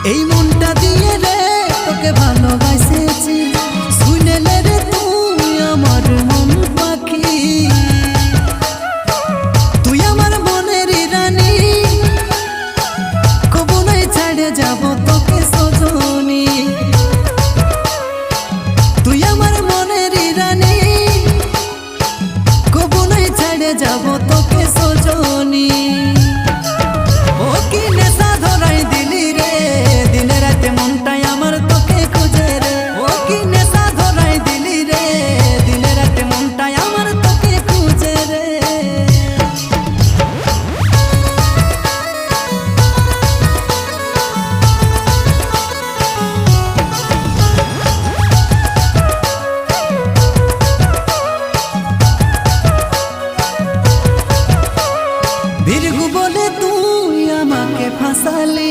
এই মনটা দিয়ে রে তোকে ভালোবাসেছি, শুনেলে রে তুই আমার মন পাখি। তুই আমার মনের রানী, কবু নাই ছেড়ে যাব তো।